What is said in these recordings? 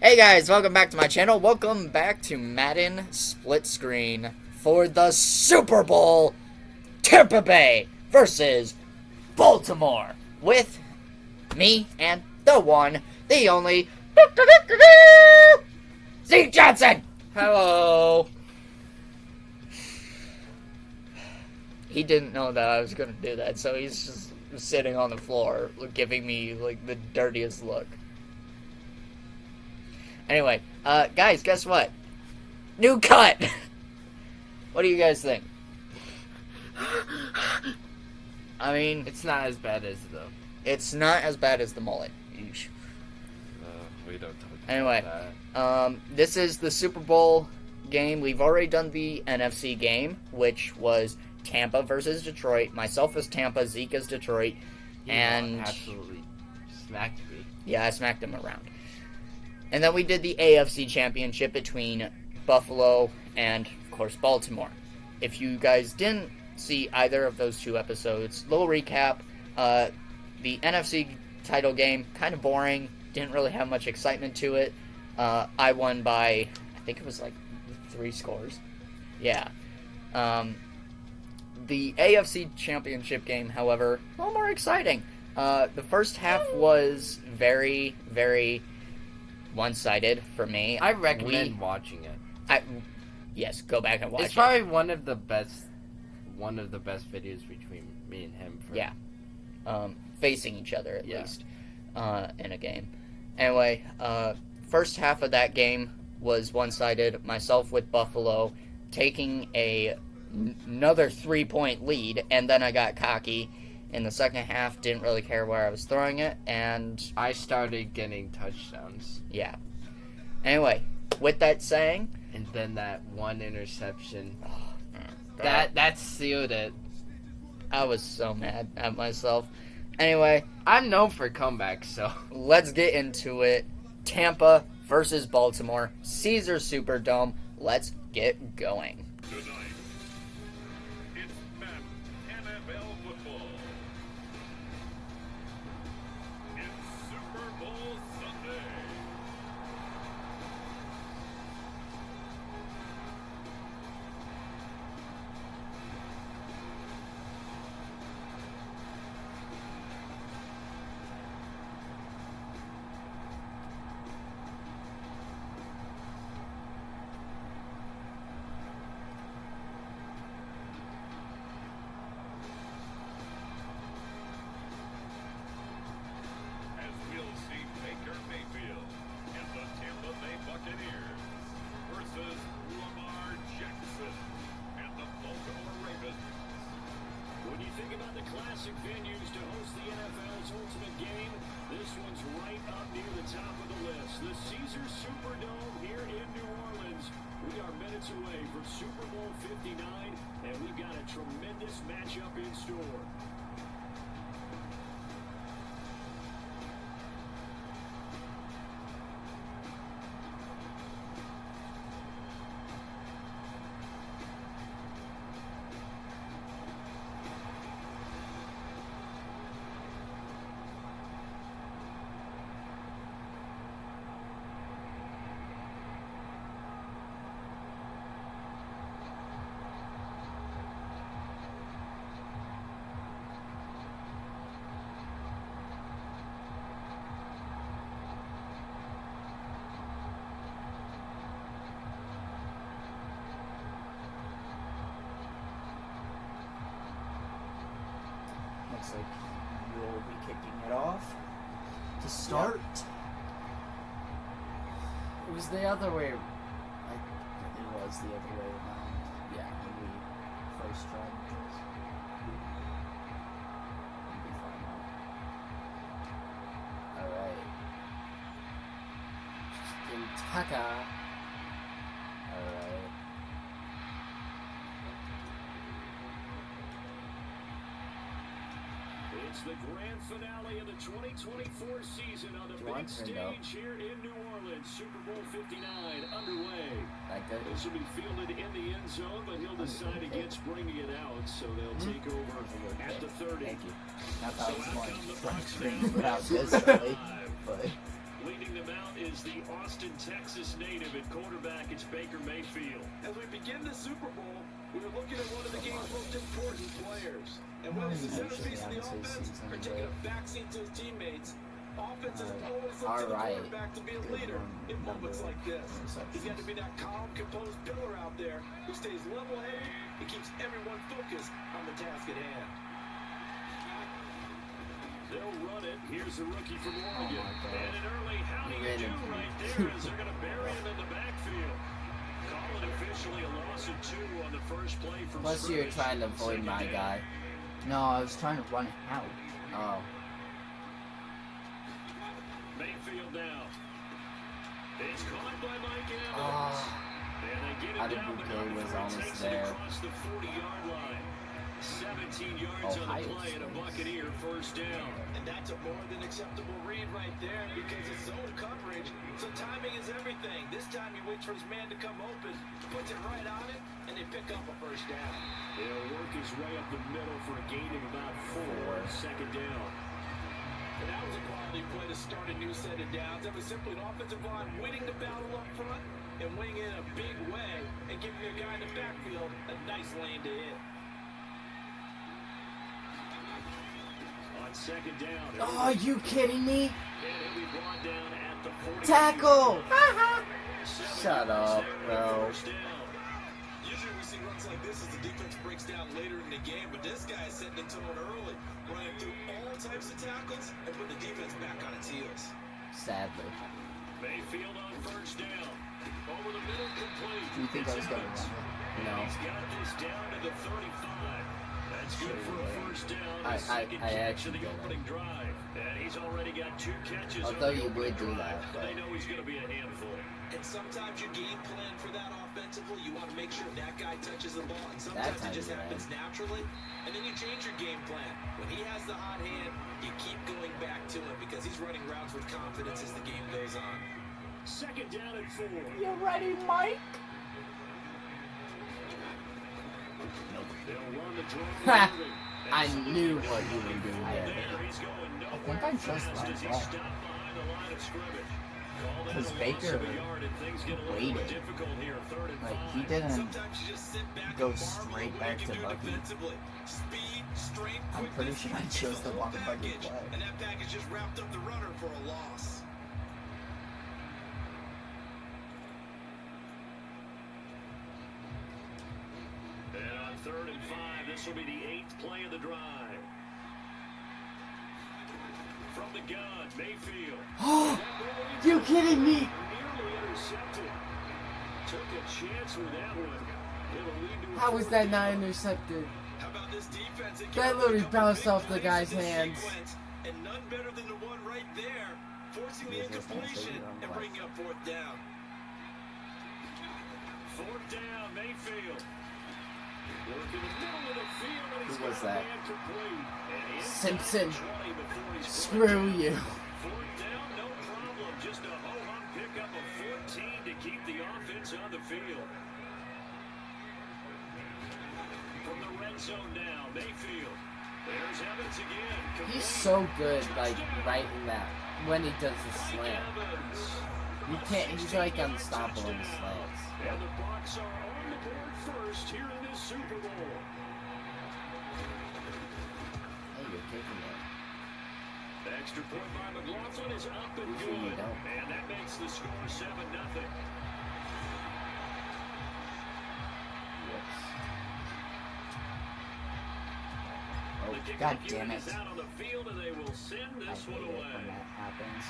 Hey guys, welcome back to my channel. Welcome back to Madden Split Screen for the Super Bowl. Tampa Bay versus Baltimore with me and the one, the only, Zeke Johnson. Hello. He didn't know that I was going to do that, so he's just sitting on the floor giving me like the dirtiest look. Anyway, guys, guess what? New cut! What do you guys think? I mean, It's not as bad as it's not as bad as the mullet. Eesh. we don't talk Anyway, about that. this is the Super Bowl game. We've already done the NFC game, which was Tampa versus Detroit. Myself as Tampa, Zeke as Detroit, and absolutely smacked me. yeah, I smacked him around. And then we did the AFC Championship between Buffalo and, of course, Baltimore. If you guys didn't see either of those two episodes, little recap. The NFC title game, kind of boring. Didn't really have much excitement to it. I won by, I think it was like 3 scores. Yeah. The AFC Championship game, however, a little more exciting. The first half was very, very one-sided for me. I recommend watching it. Yes, go back and watch It's probably one of the best videos between me and him. Yeah. Facing each other at Yeah. least in a game. Anyway, first half of that game was one-sided. Myself with Buffalo taking another 3-point lead, and then I got cocky. In the second half, didn't really care where I was throwing it, and I started getting touchdowns. yeah. Anyway, with that saying, And then that one interception. that That sealed it. I was so mad at myself. Anyway, I'm known for comebacks, so. let's get into it. Tampa versus Baltimore, Caesars Superdome. Let's get going. Tonight, it's Madden NFL football. It's Super Bowl Sunday. As we'll see Baker Mayfield and the Tampa Bay Buccaneers versus Lamar Jackson and the Baltimore Ravens. When you think about the classic venues to host the NFL's ultimate game, this one's right up near the top of the list. The Caesars Superdome here in New Orleans. We are minutes away from Super Bowl 59, and we've got a tremendous matchup in store. Looks like you'll be kicking it off to start. It was the other way. It was the other way around. Yeah, when we first tried this. We'll be fine now. Alright. Taka. Alright. It's the grand finale of the 2024 season on the Juwan big turned up. stage here in New Orleans. Super Bowl 59 underway. That good? This will be fielded in the end zone, but he'll decide against bringing it out, so they'll take over at the 30. Thank you. Not that I was So out going come the to Bucs screen now. without this early, but Leading them out is the the Austin, Texas native at quarterback. It's Baker Mayfield. As we begin the Super Bowl, we're looking at one of the game's most important players. And whether he's the centerpiece of the offense or taking a backseat to his teammates, offense is always looked to the quarterback to be a leader in moments like this. He's got to be that calm, composed pillar out there who stays level-headed and keeps everyone focused on the task at hand. They'll run it. Here's the rookie from Oregon. And an early how do you do right there as they're going to bury him in the backfield. Call it officially a loss of 2 on the first play from Plus, you're trying to avoid my guy. No, I was trying to run it out. Oh. Mayfield now. It's caught by Mike Evans. And they get it down the was almost there. Across the 40-yard line. 17 yards on the play and a Buccaneer first down. And that's a more than acceptable read right there because it's zone coverage, so timing is everything. This time he waits for his man to come open, puts it right on it, and they pick up a first down. They'll work his way up the middle for a gain of about 4, second down. And that was a quality play to start a new set of downs. That was simply an offensive line winning the battle up front and winning it in a big way and giving your guy in the backfield a nice lane to hit. On second down. Oh, are you kidding me? And he'll be brought down at the 40. Tackle! Shut up, bro. Usually we see runs like this as the defense breaks down later in the game, but this guy is setting the tone early, running through all types of tackles and putting the defense back on its heels. Sadly. Mayfield on first down. Over the middle complete. Do you think I was going to run it? No. He's got this down to the 35. That's good for a first down. I Second catch of actually the did that. opening drive. And he's already got 2 catches. I on thought the you would opening do drive. that, They know he's going to be a handful. And sometimes you game plan for that offensively. You want to make sure that guy touches the ball. And sometimes it just happens naturally. And then you change your game plan. When he has the hot hand, you keep going back to him because he's running routes with confidence as the game goes on. Second down and 4. You ready, Mike? They'll run the draw. Ha! moving. I knew what you were doing There, there. he's going I nowhere think I just fast lined as he up. stopped behind the line of scrimmage. Called it Because a loss Baker of a yard and things get a little waited. more difficult here. 3rd and 5. Like, he didn't Sometimes you just sit back go and marvel straight at what back he to can do Bucky. defensively. Speed, strength, I'm pretty quickness, sure I it's chose a the whole wrong fucking package, play. and that package just wrapped up the runner for a loss. And on 3rd and 5, this will be the 8th play of the drive. From the gun, Mayfield. You kidding me? Nearly intercepted. Took a chance with that one. It'll lead to a How was that 4th not down. intercepted? How about this defense? It That came up literally with a couple bounced big off the plays guy's in this hands. sequence, and none better than the one right there, forcing the He was just gonna take incompletion it on and the bringing up 4th down. 4th down, Mayfield. Working the middle of the field, and he's Who was got a that? man complete. And Simpson. inside the 20 before he's Screw you. 4th down, no problem. Just a ho-hum pickup of 14 to keep the offense on the field. From the red zone now, Mayfield. There's Evans again. He's Complete. so good, like, right in that, when he does the Mike slant. Evans. You can't, he's like unstoppable in the slants. And the Bucs are on the board first here in this Super Bowl. Hey, you're kicking it. The extra point by McLaughlin is up and Usually you good. don't. And that makes the score 7-0. Whoops. The Oh, kickoff God unit damn is it. out on the field, and they will send I this hate one it away. when that happens.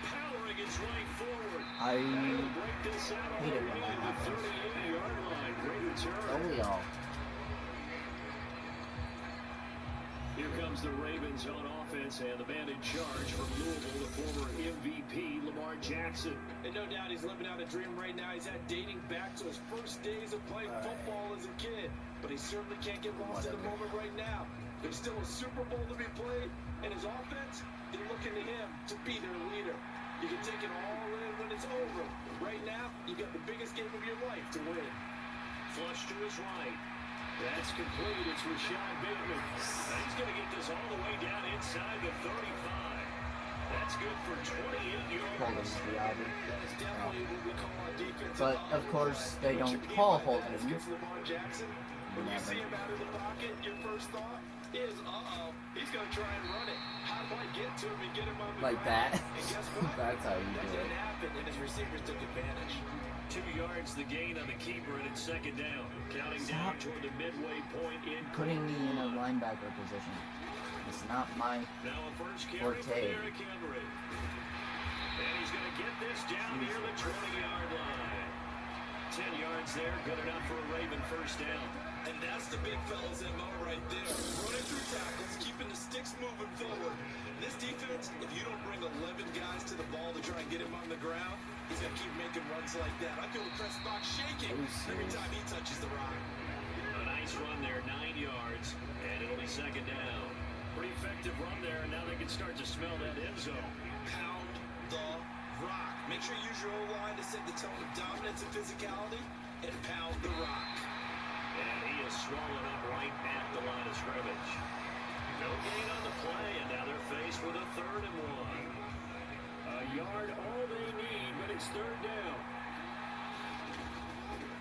Powering its way forward. I And he'll break this out all hate the it way when that to the happens. 38-yard line. Great return. don't we all? Here comes the Ravens on offense, and the man in charge from Louisville, the former MVP, Lamar Jackson. And no doubt he's living out a dream right now. He's had dating back to his first days of playing football as a kid. But he certainly can't get lost in the moment right now. There's still a Super Bowl to be played, and his offense, they're looking to him to be their leader. You can take it all in when it's over. Right now, you got the biggest game of your life to win. Flush to his right. That's complete. It's Rashad Bateman. And he's going to get this all the way down inside the 35. That's good for 28 Holding yards. Diaby. That is definitely what we call on defense. But of course, they don't call holding. Against Lamar Jackson. When you Never. see him out of the pocket, your first thought is, he's going to try and run it. How do I get to him and get him on the Like ground? that. And guess what? That's how you That do didn't it. happen, and his receivers took advantage. 2 yards the gain on the keeper, and it's second down. Counting Stop down toward the midway point in putting me in a quarter one. linebacker position. It's not my Now a first carry for forte. Derrick Henry. And he's going to get this down near the 20-yard line. 10 yards there, good enough for a Raven first down. And that's the big fella's MO right there. Running through tackles, keeping the sticks moving forward. This defense, if you don't bring 11 guys to the ball to try and get him on the ground, he's going to keep making runs like that. I feel the press box shaking every time he touches the rock. A nice run there, 9 yards, and it'll be second down. Pretty effective run there, and now they can start to smell that end zone. Pound the rock. Make sure you use your O-line to set the tone of dominance and physicality, and pound the rock. And he is swallowed up right at the line of scrimmage. No gain on the play, and now they're faced with a 3rd and 1. A yard all they need, but it's 3rd down.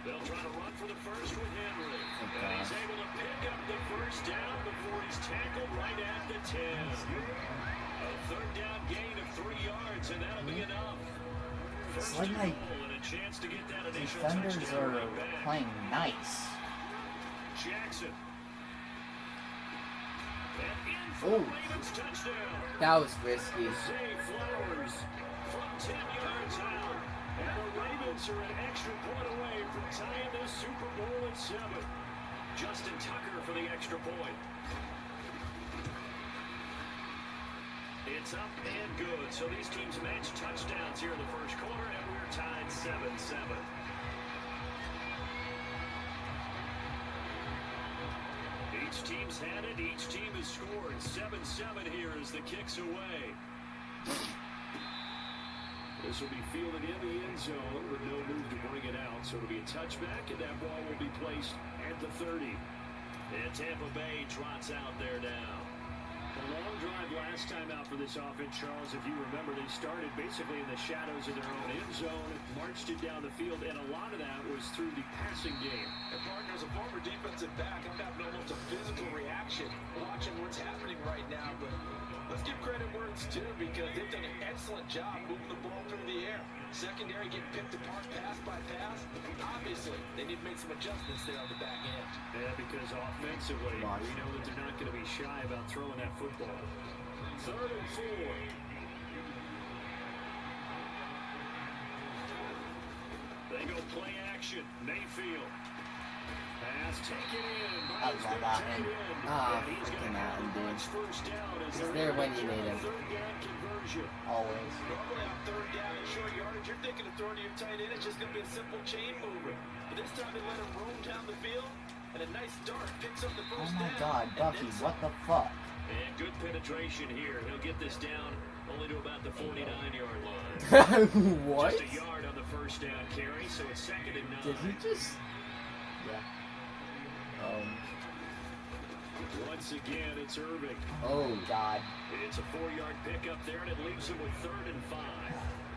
They'll try to run for the first with Henry. And he's able to pick up the first down before he's tackled right at the 10. A 3rd down gain of 3 yards, and that'll be enough. It's First like and my goal, and a chance to get that initial defenders touchdown are right back. playing nice. Jackson. And in for Oh. the Ravens touchdown. That was risky. Zay Flowers from 10 yards out. And the Ravens are an extra point away from tying this Super Bowl at 7. Justin Tucker for the extra point. It's up and good. So these teams match touchdowns here in the first quarter, and we're tied 7-7. Each team's had it. Each team has scored. 7-7 here as the kick's away. This will be fielded in the end zone with no move to bring it out. So it'll be a touchback, and that ball will be placed at the 30. And Tampa Bay trots out there now. A long drive last time out for this offense, Charles. If you remember, they started basically in the shadows of their own end zone, marched it down the field, and a lot of that was through the passing game. And partner, as a former defensive back, I'm having almost a physical reaction watching what's happening right now. But let's give credit where it's due, because they've done an excellent job moving the ball through the air. Secondary getting picked apart pass by pass. Obviously, they need to make some adjustments there on the back end. Yeah, because offensively, we know that they're not going to be shy about throwing that football. 3rd and 4. They go play action. Mayfield. Pass taken in by his big tight end. Ah, And he's freaking gonna have Madden, a dude. nice first down as He's they're there able when to you get need a him. 3rd down conversion. Always. Normally on 3rd down and short yardage, you're thinking of throwing to your tight end. It's just going to be a simple chain mover. But this time they let him roam down the field, and a nice dart picks up the Oh first my down. god, and Bucky, then some. what the fuck? And good penetration here. He'll get this down only to about the 49-yard line. What? Just a yard on the first down carry, so it's 2nd and 9. Did he just... Yeah. Once again, it's Irving. Oh, God. It's a 4-yard pickup there, and it leaves him with 3rd and 5.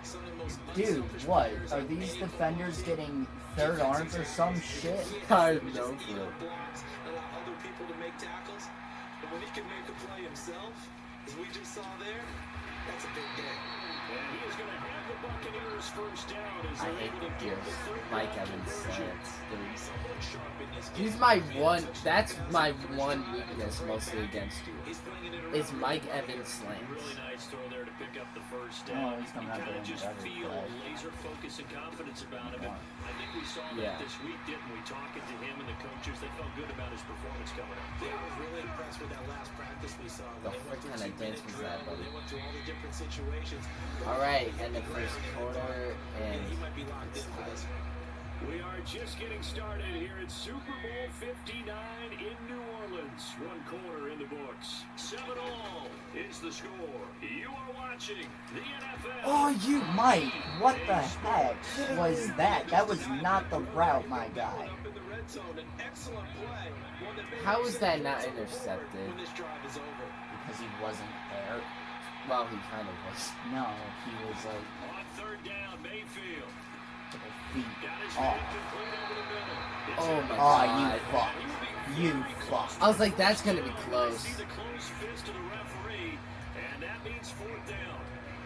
Some of the most Dude, unselfish what? players Are in these AFL defenders football. getting third arms or some shit? I have He no just clue. either blocks, allow other people to make tackles, but when he can make a play himself, as we just saw there, that's a big day. And he is going to have the Buccaneers first down as I they're hate able to the get gears. the 3rd Mike down Evans conversion. slants, dude. Someone sharp in this game. He's my one... That's my one weakness mostly against you. He's flinging it Is around. Mike Evans slants. Really nice throw there to pick up the first Oh, down. he's You coming out kind of there just with every feel play. laser focus and confidence about him. And I think we saw Yeah. that this week, didn't we? Talking to him and the coaches, they felt good about his performance coming up. Yeah, I was really impressed with that last practice we saw. The They went frick through kind of 2-minute dance was drill, that, and buddy? They went through all the different situations. Alright, and the first quarter, and... He might be locked in for this. We are just getting started here at Super Bowl 59 in New Orleans. 1 quarter in the books. 7-all is the score. You are watching the NFL. Oh, you Mike! What the heck was that? That was not the route, my guy. Up in the red zone, an excellent play. One that may How have is set that the not tone forward intercepted? When this drive is over. Because he wasn't there. Well, he kind of was. No, he was like On third down, Mayfield. couple feet Got his off. man complete over the middle. It's Oh my Oh, god. you fuck. You fuck. I was like, that's gonna be close. See the close fist of the referee, and that means fourth down.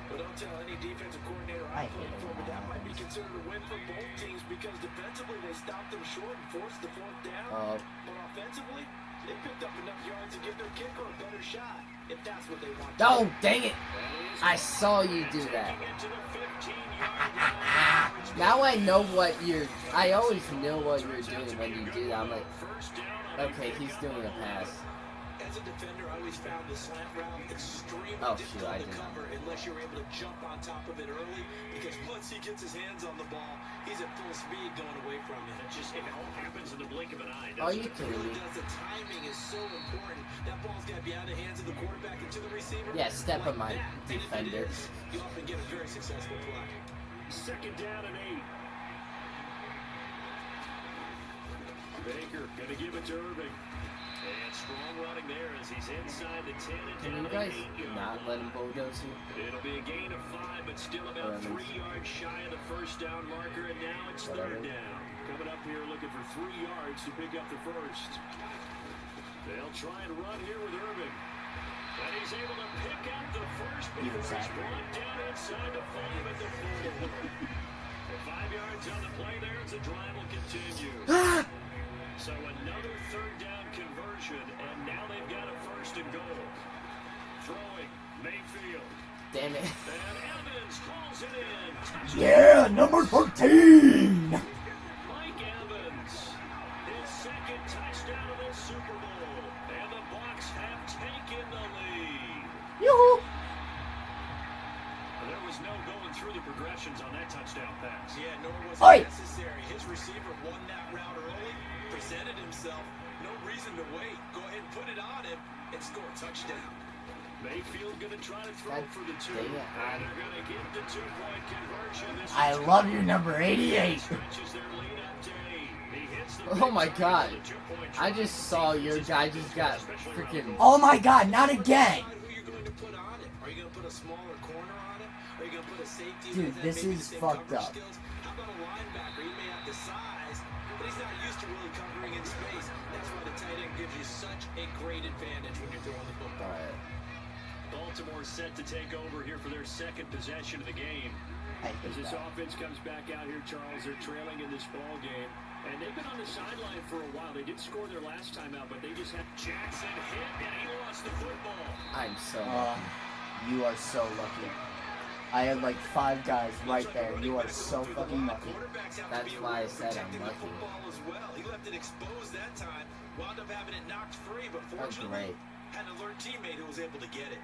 But don't tell any defensive coordinator I I'm hate playing it for, when but that that might be happens. considered a win for both teams because defensively they stopped them short and forced the fourth down. But offensively, they picked up enough yards to give their kicker a better shot, if that's what they want. Oh, dang it. I saw you do that. Taking it to the 15-yard line. Now I know what you're... I always know what you're doing when you do that. I'm like, First down on okay, he's doing a pass. As a defender, I always found the slant route extremely Oh, shoot, I difficult to did not. cover unless you're able to jump on top of it early, because once he gets his hands on the ball, he's at full speed going away from you. it all happens in the blink of an eye. Are doesn't you it? kidding Really me? does. The timing is so important. That ball's got to be out of the hands of the quarterback and to the receiver. Yeah, step on my that. And if it defender. is, you often get a very successful play. Second down and 8. Baker gonna give it to Irving. And strong running there as he's inside the 10 and Can down you to guys the 8-yard not line. let him bulldoze you? It'll be a gain of 5, but still about 3 yards shy of the first down marker, and now it's Whatever. third down. Coming up here looking for 3 yards to pick up the first. They'll try and run here with Irving. And he's able to pick up the first before he's brought down inside the 5 at the 4. 5 yards on the play there as the drive will continue. So another third down conversion, and now they've got a first and goal. Throwing, Mayfield. Damn it. And Evans calls it in. Touchdown. Yeah, number 13. Mike Evans, his second touchdown of this Super Bowl. And the Bucs have taken the lead. Yoo-hoo. There was no going through the progressions on that touchdown pass. Yeah, nor was Oi. it necessary. His receiver won that route early, presented himself. No reason to wait. Go ahead and put it on him and score a touchdown. Mayfield going to try to throw God for the 2. dang it, And they're going to get the 2-point conversion. This I is love you, number 88. stretches their lead up to 8. He hits the Oh big my target god. with a 2-point I try. just saw your guy just got freaking... Oh my god, not again. Decide who you're going to put on it. Are you going to put a smaller corner on it? Are you going to put a safety Dude, with that this maybe is the same fucked coverage up. skills? How about a linebacker? He may have the size, but he's not used to really covering in space. That's why the tight end gives you such a great advantage when you're throwing the football. Alright. Baltimore set to take over here for their second possession of the game. I As hate this that. offense comes back out here, Charles, they're trailing in this ball game. And they've been on the sideline for a while. They did score their last time out, but they just had Jackson hit, and he lost the football. I'm so... You are so lucky. I had like 5 guys right there. You are so fucking lucky. That's why I said I'm lucky. Football as well. He left it exposed that time. Wound up having it knocked free, but That's fortunately great. had an alert teammate who was able to get it.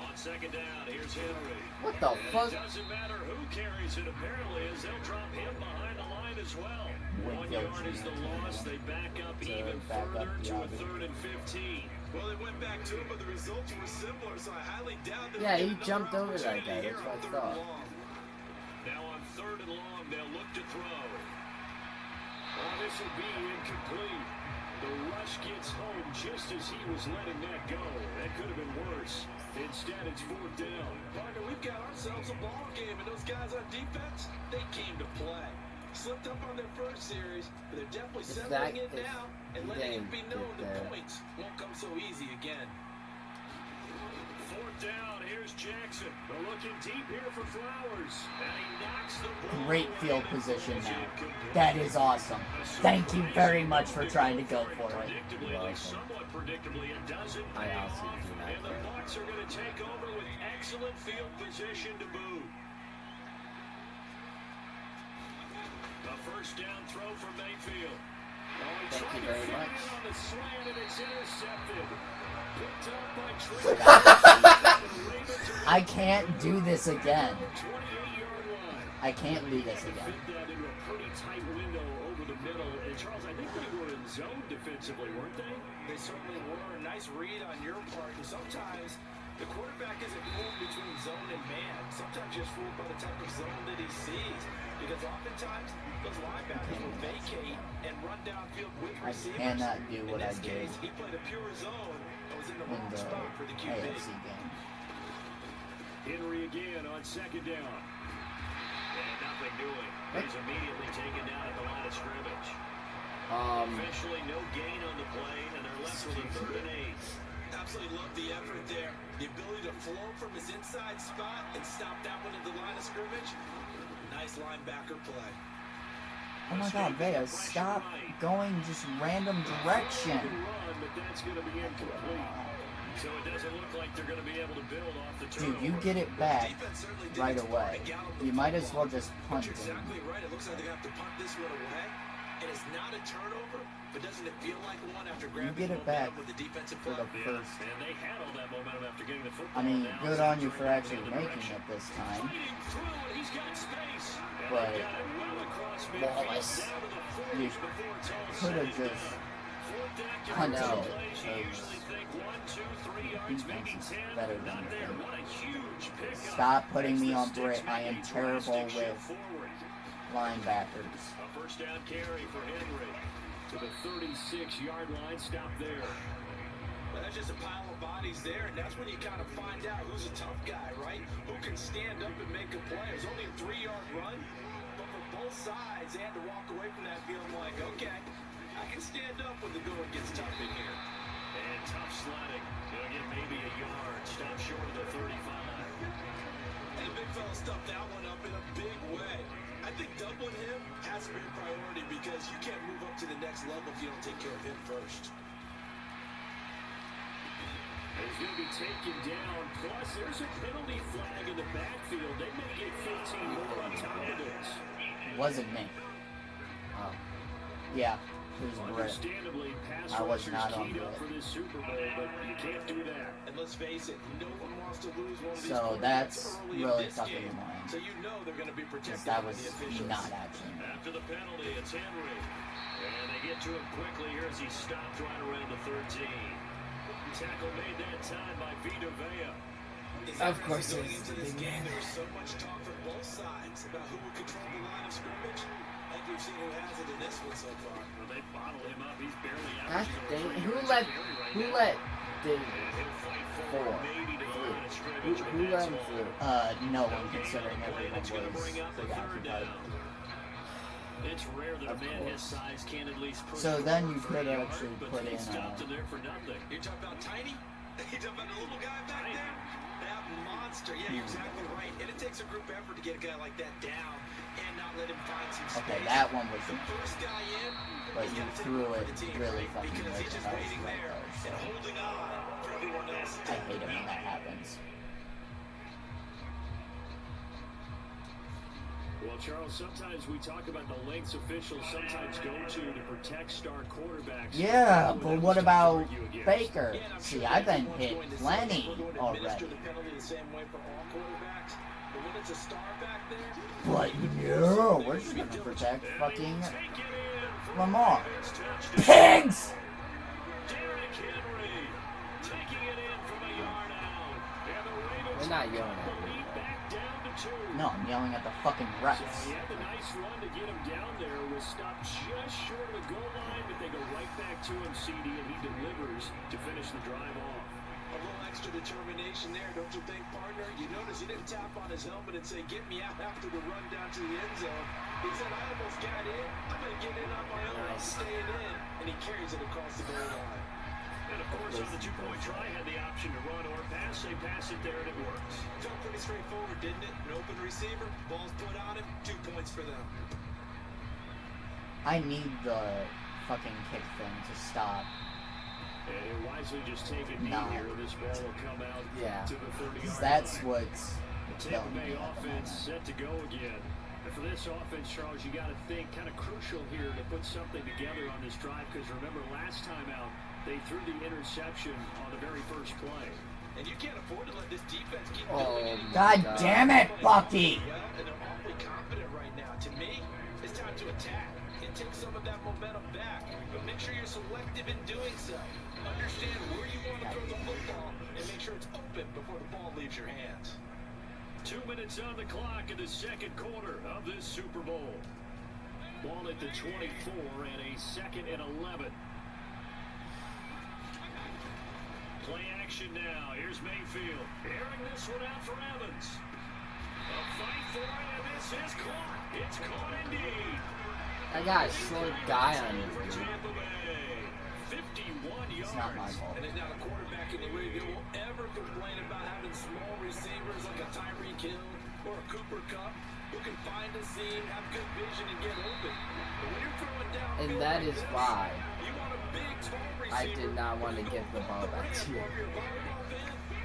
On second down, here's Henry. What the And fuck? it doesn't matter who carries it, apparently, as they'll drop him behind the line as well. 1 Winfield yard is the loss. They back up even back up further the to a other. 3rd and 15. Well, they went back to it, but the results were similar, so I highly doubt that Yeah, they'll he get jumped another over that guy. opportunity That's here what I on 3rd thought. and long. Now on 3rd and long, they'll look to throw. Oh, this will be incomplete. The rush gets home just as he was letting that go. That could have been worse. Instead, it's 4th down. Parker, we've got ourselves a ball game, and those guys on defense, they came to play. Slipped up on their first series, but they're definitely settling in now and letting it be known the points won't come so easy again. 4th down, here's Jackson. They're looking deep here for Flowers. And he knocks the ball Great away. field position It's now. incomplete. That is awesome. Thank you very much for trying to go for it. Predictably, at least somewhat predictably, it doesn't I pay also off, do not and the care. Bucs are going to take over with excellent field position to boot. A first down throw for Mayfield. Oh, he Thank tried you to very fit much. in on the slant, and it's intercepted. Picked up by Trey. I can't do this again. 28-yard line. I can't do this again. Fit that into a pretty tight window over the middle. And Charles, I think they were in zone defensively, weren't they? They certainly were. Nice read on your part. And sometimes the quarterback isn't fooled between zone and man. Sometimes just fooled by the type of zone that he sees. Because oftentimes those linebackers will vacate and run downfield with I receivers. cannot do what In I this do. case, he played a pure zone and was in the in wrong the spot for the QB. AFC game. Henry again on second down. And nothing doing. He's immediately taken down at the line of scrimmage. Officially no gain on the play, and they're left with a 3rd and 8. Absolutely love the effort there. The ability to flow from his inside spot and stop that one at the line of scrimmage. Nice linebacker play. Oh my God, Vea, stop going just random direction. Run, but that's going to be incomplete. So it doesn't look like they're going to be able to build off the turnover. Dude, you get it back Defense certainly did right its part away. to gallop the You might as football. well just But punt you're him. exactly right. It looks like they're going to have to punt this one away. And it's not a turnover, but doesn't it feel like one after grabbing get it back momentum with the defensive for the play? first. And they had all that momentum after getting the football. I mean, down. good on you for actually making it this time. Fighting through it, he's got space. And But they got it well across midfield, Wallace, down to the 40 you before it's all could said have and just done. Fourth down punted conversion it. plays, you usually think 1, 2, 3 yards, maybe Defense is 10. better than Not you there. think. What a huge pickup. Stop putting As me the on sticks Brit. I make am a terrible drastic shift with forward. linebackers. A first down carry for Henry to the 36-yard line. Stop there. But that's just a pile of bodies there, and that's when you kind of find out who's a tough guy, right? Who can stand up and make a play. It was only a 3-yard run, but for both sides, they had to walk away from that feeling like, okay, I can stand up when the going gets tough in here. And tough sledding. He'll get maybe a yard. Stop short of the 35. And the big fella stuffed that one up in a big way. I think doubling him has to be a priority because you can't move up to the next level if you don't take care of him first. He's going to be taken down. Plus, there's a penalty flag in the backfield. They may get 15 more on top of this. Wasn't me. Oh. Yeah, it was Brit. Understandably, pass I was rushers not on keyed up Brit. for this Super Bowl, but you can't do that. And let's face it, no one wants to lose one of these So quarterbacks that's early really in this fucking game. annoying. So you know they're going to be Because protected that by was the officials. not actually me. After the penalty, it's Henry. And they get to him quickly here as he stopped right around the 13. Tackle made that time by Vita Vea. Of course, going into this game, there was so much talk from both sides about who would control the line of scrimmage. I think we've seen who has it in this one so far. Well, they bottle him up. He's barely Gosh averaging dang, over 3 who yards let a carry right who now. let Dave And he'll fight four? forward, maybe to the line of Who scrimmage, but let that's him all. through? No one, No gain on considering the play. everyone That's going to was bring up the 3rd preoccupied. down. It's rare that a Of man his course. size can at least push So then you forward for could a yard, actually but put they in stopped him there for nothing. You're talking about Tiny? You're talking about the little guy back Tiny. there? That monster. Yeah, you're exactly right. And it takes a group effort to get a guy like that down and not let him find some space. Okay, that one was The in. first guy in, But he's you gotta take threw one for it the team, really right? fucking Because late he's just when I was waiting right there there, and so holding on for everyone else to I hate it when that happens. Well, Charles, sometimes we talk about the lengths officials sometimes go to protect star quarterbacks. Yeah, Well, but that what was about tough to argue against. Baker? Yeah, and I'm See, sure I've been everyone's hit going to say plenty we're going to already. administer the penalty the same way for all quarterbacks. But when it's a star back there, But no, we're just gonna protect And fucking he'll take it in for Lamar. Ravens touchdown. Pigs! Derrick Henry taking it in from a yard out. And the Ravens We're not yelling cut at the you. lead back down to 2. No, I'm yelling at the fucking So refs. he had the nice run to get him down there. Was stopped just short of the goal line, but they go right back to him, CD, and he delivers to finish the drive off. a little extra determination there, don't you think, partner? You notice he didn't tap on his helmet and say, get me out after the run down to the end zone. He said, I almost got in. I'm going to get in on my own. I'm staying in. And he carries it across the goal line. And of course, on the two-point try, had the option to run or pass. They pass it there, and it works. Felt pretty straightforward, didn't it? An open receiver, ball's put on him, 2 points for them. I need the fucking kick thing to stop. And he'll wisely just take a knee No. here. This ball will come out Yeah. to the 30-yard Because line. that's what's Tampa killing Bay me at the offense moment. set to go again. And for this offense, Charles, you got to think kind of crucial here to put something together on this drive. Because remember, last time out, they threw the interception on the very first play. And you can't afford to let this defense keep Oh, going anymore. God damn it, Bucky! Well, and they're awfully confident right now. To me, it's time to attack and take some of that momentum back. But make sure you're selective in doing so. Understand where you want to throw the football and make sure it's open before the ball leaves your hands. 2 minutes on the clock in the second quarter of this Super Bowl. Ball at the 24 and a 2nd and 11. Play action now. Here's Mayfield. Airing this one out for Evans. A fight for it, and this is caught. It's caught indeed. I got a short guy on me, dude. Tampa Bay. 51 yards. It's not my fault. And there's not a quarterback in the league that will ever complain about having small receivers like a Tyreek Hill or a Cooper Kupp who can find a seam, have good vision, and get open. But when you're throwing down, And that is why you want a big, tall receiver. I did not want to give the ball back to you.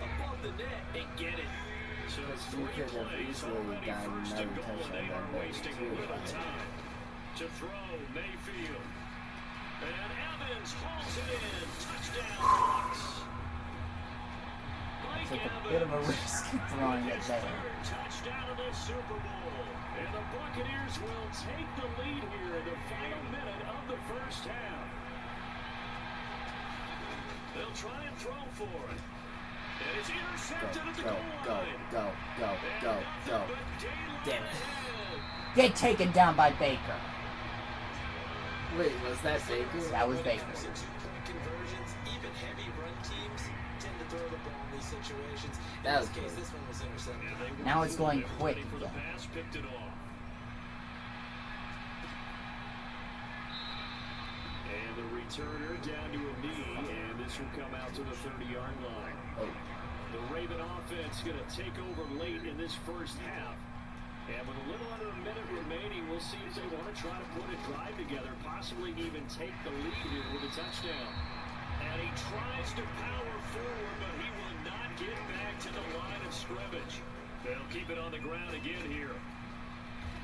Above the net and get it. So You could have easily gotten another touchdown down there too. To throw, Mayfield. And Evans hauls it in. Touchdown, Bucs. Took a bit of a risk throwing it there. Touchdown of the Super Bowl. And the Buccaneers will take the lead here in the final minute of the first half. They'll try and throw for it. And it's intercepted at the goal line. Go. Damn it. Get taken down by Baker. Wait, was that Baker? That was Baker. Conversions, even heavy run teams tend to throw the ball in these situations. That was In this case, this one was intercepted. Now it's going quick For the again. pass, picked it off. And the returner down to a knee, and this will come out to the 30-yard line. Oh. The Raven offense going to take over late in this first half. And with a little under a minute remaining, we'll see if they want to try to put a drive together, possibly even take the lead here with a touchdown. And he tries to power forward, but he will not get back to the line of scrimmage. They'll keep it on the ground again here.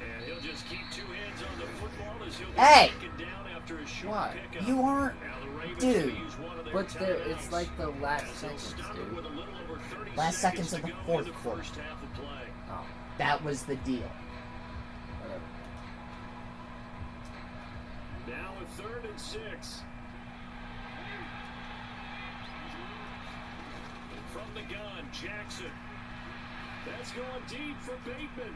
And he'll just keep two hands on the football as he'll be taken down after a short What? pickup. You aren't, Now the Ravens dude. will use one of their But there, timeouts. it's like the last They'll seconds, stop it dude. with a little over 30 Last seconds of to the go fourth in the quarter. first half of play. Oh, That was the deal. whatever. Now a 3rd and 6. From the gun, Jackson. That's going deep for Bateman.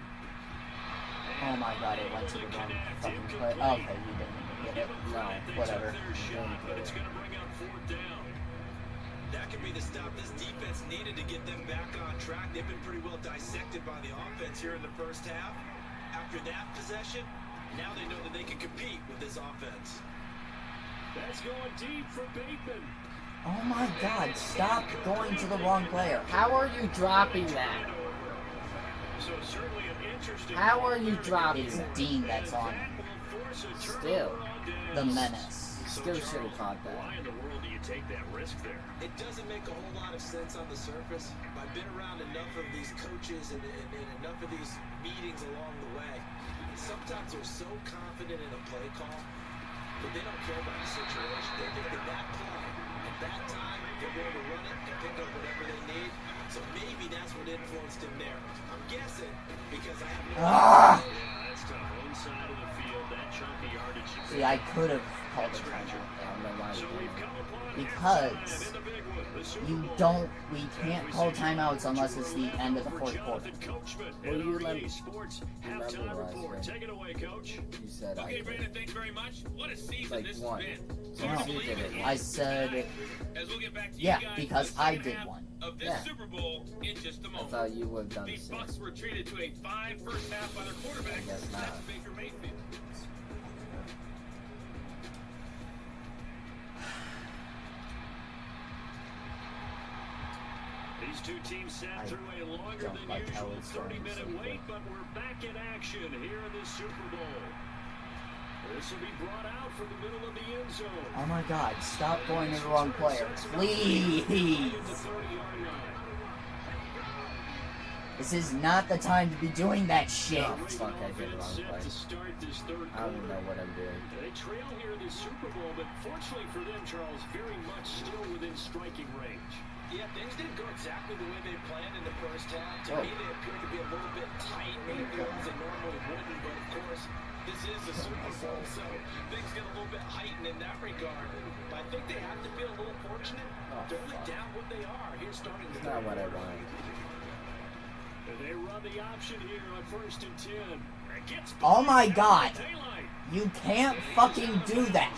Oh my god, it went to the wrong fucking play. Okay, you didn't even get it. No, whatever. But it's going to bring up 4th down. That could be the stop this defense needed to get them back on track. They've been pretty well dissected by the offense here in the first half. After that possession, now they know that they can compete with this offense. That's going deep for Bateman. Oh my god, stop going to the wrong player. How are you dropping that? So certainly an interesting. How are you dropping It's that? Dean that's on it. Still, The menace. still should have caught that. Why in the world do you take that risk there? It doesn't make a whole lot of sense on the surface. I've been around enough of these coaches and enough of these meetings along the way. Sometimes they're so confident in a play call, but they don't care about the situation. They think that that play, at that time, they're going to run it and pick up whatever they need. So maybe that's what influenced him there. I'm guessing because I have no Ah! idea. That's tough. Inside of the field, that chunk of yardage. See, I could have called a timeout. I don't know why So you we've didn't. come upon Because halftime in the big one, the Super You Bowl. we can't call timeouts unless it's the end of the fourth quarter. Well, you let me- Sports remember halftime last report. night. Take it away, Coach. You said I Okay, could. Brandon, thanks very much. What a season Like this one. has been. So No. you did it. I said, As we'll get back to yeah, you guys because for the I second did half one. of this Yeah. Super Bowl in just a I moment. thought you would have done the These same. Bucs were treated to a 5 first half by their quarterback. I guess not. That's Baker Mayfield. These two teams sat I through a longer don't than like how usual it's starting 30-minute so wait, quick. but we're back in action here in the Super Bowl. This will be brought out from the middle of the end zone. Oh my god, stop going to the wrong player. Please! This is not the time to be doing that shit. Oh, fuck, I did the wrong play. I don't even know what I'm doing. They trail here in the Super Bowl, but fortunately for them, Charles, very much still within striking range. Yeah, things didn't go exactly the way they planned in the first half. To Whoa. me, they appeared to be a little bit tight, maybe as they normally wouldn't. But of course, this is the Super Bowl, so things get a little bit heightened in that regard. But I think they have to feel a little fortunate. They're only down what they are here starting the It's not what I wanted. And they run the option here on 1st and 10. It gets Oh my by god. daylight. You can't fucking do that.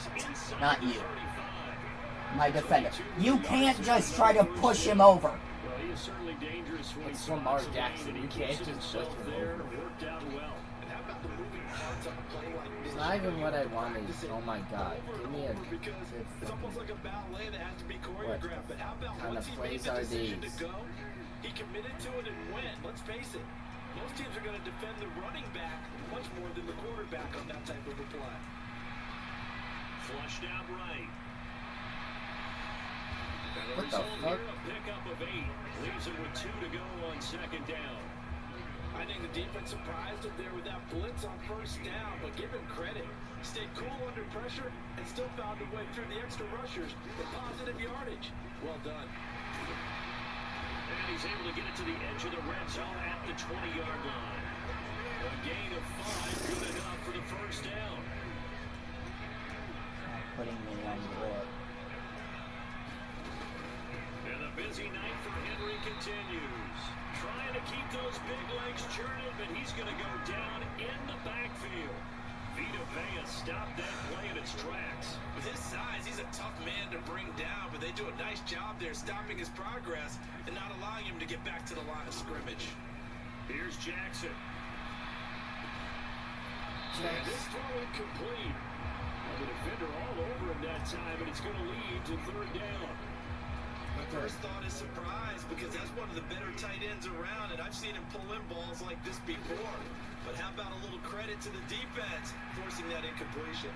Not you. 35. my defender. You can't just try to push him over. Well, he is certainly dangerous when It's he Lamar spots the Jackson. lane You and can't keeps just himself push him there. over. Worked out well. And how about the moving parts on a play like this? It's not even what I wanted. Oh my god. Give me a because good it's almost like a ballet that has to be choreographed. But how about kind once of he made plays the are decision to these? go, he committed to it and went. Let's face it, most teams are going to defend the running back much more than the quarterback on that type of a play. Flushed out right. What the fuck? A pickup of 8. Leaves it with 2 to go on second down. I think the defense surprised him there with that blitz on first down, but give him credit. Stayed cool under pressure and still found a way through the extra rushers for positive yardage. Well done. And he's able to get it to the edge of the red zone at the 20-yard line. A gain of 5, good enough for the first down. Putting me on board. And the busy night for Henry continues. Trying to keep those big legs churning, but he's going to go down in the backfield. Vita Vea stopped that play in its tracks. With his size, he's a tough man to bring down, but they do a nice job there stopping his progress and not allowing him to get back to the line of scrimmage. Here's Jackson. And this throw incomplete. The defender all over him that time, and it's going to lead to third down. My first thought is surprise because that's one of the better tight ends around, and I've seen him pull in balls like this before. But how about a little credit to the defense forcing that incompletion?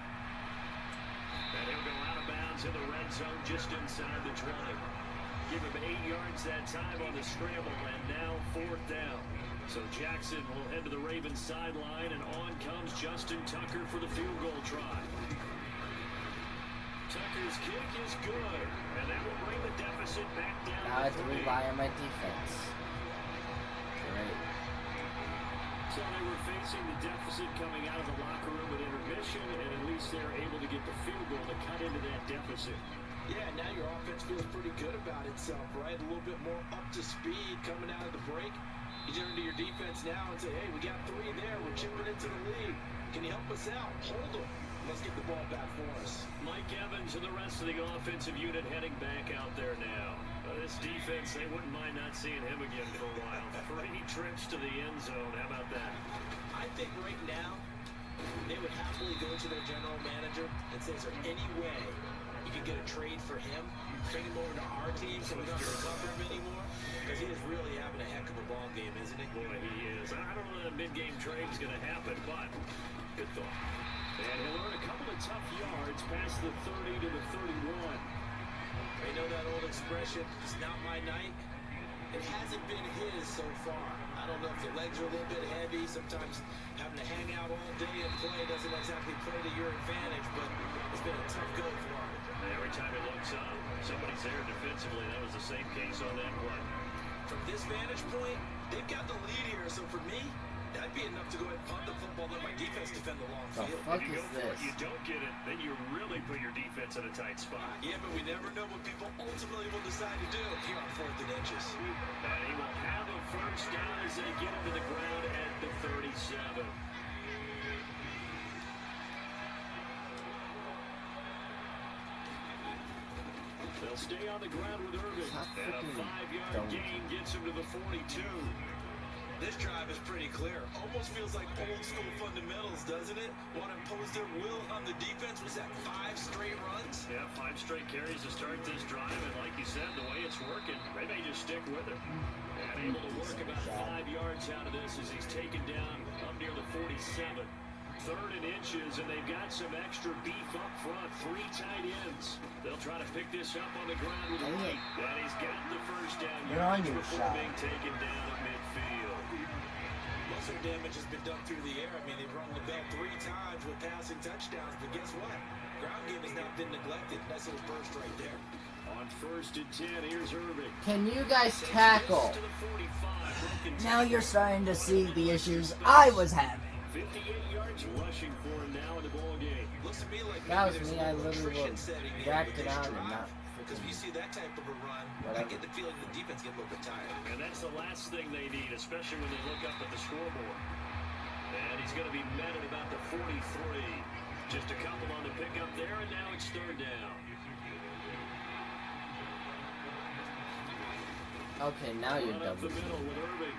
And he'll go out of bounds in the red zone just inside the 20. Give him 8 yards that time on the scramble, and now fourth down. So Jackson will head to the Ravens sideline, and on comes Justin Tucker for the field goal try. Tucker's kick is good, and that will bring the deficit back down. Now I have to rely on my defense. Great. So they were facing the deficit coming out of the locker room with intermission, and at least they're able to get the field goal to cut into that deficit. Yeah, now your offense feels pretty good about itself, right? A little bit more up to speed coming out of the break. You turn to your defense now and say, hey, we got 3 there. We're chipping into the lead. Can you help us out? Hold them. Let's get the ball back for us. Mike Evans and the rest of the offensive unit heading back out there now. This defense, they wouldn't mind not seeing him again for a while. 3 trips to the end zone. How about that? I think right now they would happily go to their general manager and say, is there any way you can get a trade for him? Trade him over to our team so we don't have to cover him anymore? Because he is really having a heck of a ball game, isn't he? Boy, he is. I don't know that a mid-game trade is going to happen, but good thought. And he'll earn a couple of tough yards past the 30 to the 31. You know that old expression, it's not my night? It hasn't been his so far. I don't know if the legs are a little bit heavy. Sometimes having to hang out all day and play doesn't exactly play to your advantage, but it's been a tough go for him. Every time he looks up, somebody's there defensively. That was the same case on that play. From this vantage point, they've got the lead here, so for me, that'd be enough to go ahead and punt the football, let my defense defend the long The field. fuck If you is go for it, this? you don't get it, then you really put your defense in a tight spot. Yeah, but we never know what people ultimately will decide to do here on 4th and inches. And he will have a first down as they get him to the ground at the 37. They'll stay on the ground with Irving. And a 5-yard gain gets him to the 42. This drive is pretty clear. Almost feels like old school fundamentals, doesn't it? Want to impose their will on the defense. Was that 5 straight runs? Yeah, 5 straight carries to start this drive, and like you said, the way it's working, they may just stick with it. And able to work about 5 yards out of this as he's taken down up near the 47. 3rd and inches, and they've got some extra beef up front. 3 tight ends. They'll try to pick this up on the ground with White. And he's got the first down yards before being taken down at midfield. Most of the damage has been done through the air. I mean, they've rung the bell 3 times with passing touchdowns, but guess what? Ground game has not been neglected. Nice little burst right there. On 1st and 10, here's Irving. Can you guys tackle? To the 45, Now you're starting to see the issues I was having. 58 yards rushing for him now in the ball game. Looks to me like That maybe was there's me. a I little literally attrition would setting in back with it this out and drive. not Because if you see that type of a run, I Whatever. get the feeling the defense get a little bit tired. And that's the last thing they need, especially when they look up at the scoreboard. And he's going to be met at about the 43. Just a couple on the pickup there, and now it's 3rd down. Okay, now you're Right up double the middle team. with Irving.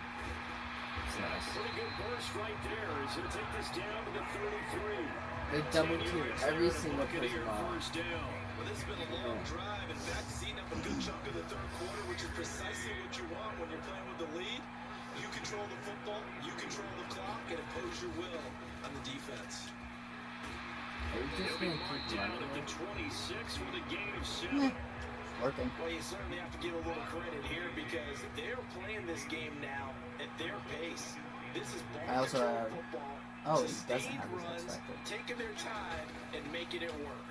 It's nice. Pretty good burst right there as he'll take this down to the 33. They double team every single person off. First down. Well, this has been a long drive. In fact, it's eaten up a good chunk of the third quarter, which is precisely what you want when you're playing with the lead. You control the football, you control the clock, and impose your will on the defense. Are you just gonna Marked keep down running at the it? 26 with a gain of 7. Working. Well, you certainly have to give a little credit here because they're playing this game now at their pace. This is I also ball have- control football. Oh, he doesn't Sustained have his runs, expected. taking their time and making it work.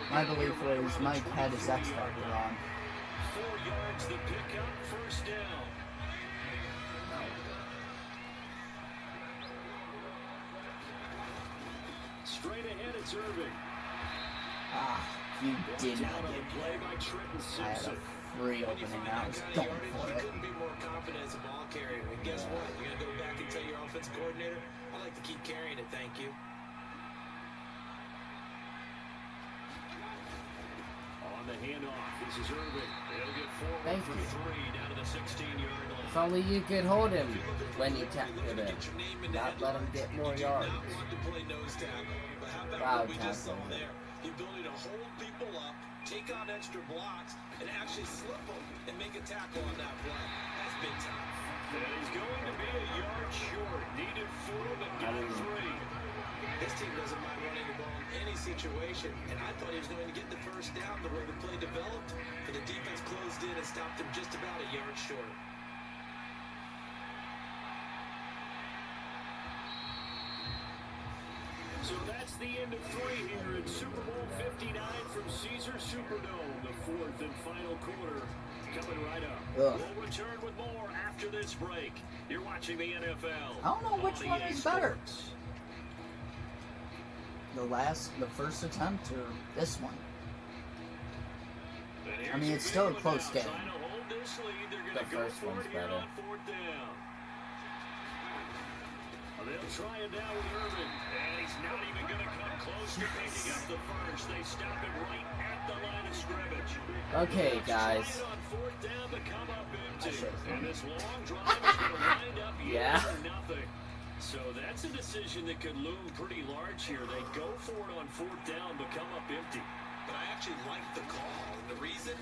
My belief was Mike had his X Factor on. 4 yards the pickup, first down. Straight ahead, it's Irving. Ah, you did not Down on get the play by Trenton I had Simpson. a free When you opening. find I that was kind of going yardage, for you it. couldn't be more confident as a ball carrier. And guess what? You're going to go back and tell your offensive coordinator, I'd like to keep carrying it, thank you. On the handoff, this is Irving. He'll get forward Thank for you. 3 down to the 16-yard line. If only you could hold him when he tackled him. Not let him get more yards. Not want to play nose tackle. But how about Wow, what we just saw tackle. there? The ability to hold people up, take on extra blocks, and actually slip them and make a tackle on that play. That's big time. And he's going to be a yard short. Needed 4, but got 3. This team doesn't mind running the ball in any situation, and I thought he was going to get the first down the way the play developed, but the defense closed in and stopped him just about a yard short. So that's the end of 3 here at Super Bowl 59 from Caesars Superdome. The 4th and final quarter coming right up. Ugh. We'll return with more after this break. You're watching the NFL. I don't know which on one EA is better. Sports. The first attempt, or this one? And I mean, here's it's a still a big one close now. game. Trying to hold this lead. They're The going to go first for one's it here better. on 4th down. They'll try it now with Irving. And he's not even going to come close to picking up the first. They stop it right at the line of scrimmage. Okay, guys. Try it on 4th down, but come up empty. should've And this long drive is going to wind up Yeah. for nothing. So that's a decision that could loom pretty large here. They go for it on 4th down, but come up empty. But I actually like the call, and the reason,